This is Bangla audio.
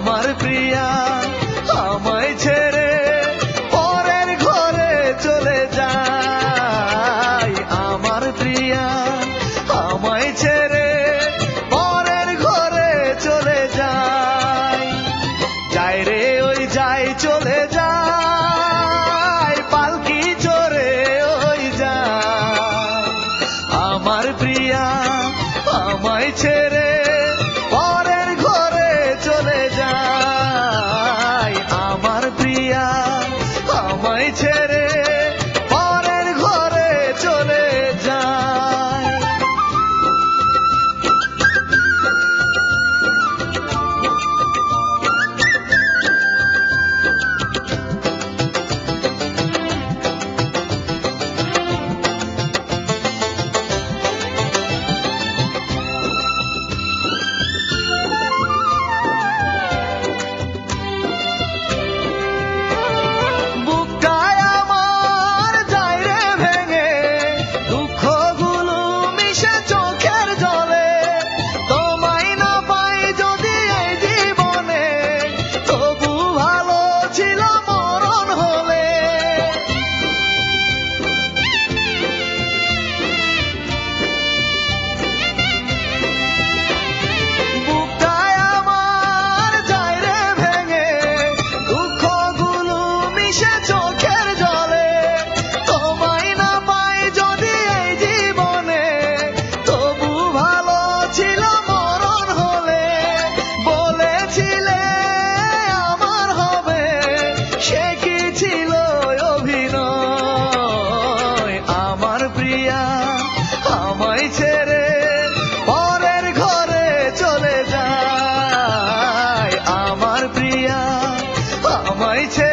আমার প্রিয়া আমায় ছেড়ে পরের ঘরে চলে যায়। আমার প্রিয়া আমায় ছেড়ে পরের ঘরে চলে যায়। যায় রে ওই যায় চলে যায়, পালকি চড়ে ওই যায়। আমার প্রিয়া আমায় ছেড়ে পরের ঘরে চলে যায়। আমার প্রিয়া আমায় ছেড়ে পরের ঘরে চলে যায়। আমায় ছেড়ে পরের ঘরে চলে যায়। আমার প্রিয়া আমায় ছেড়ে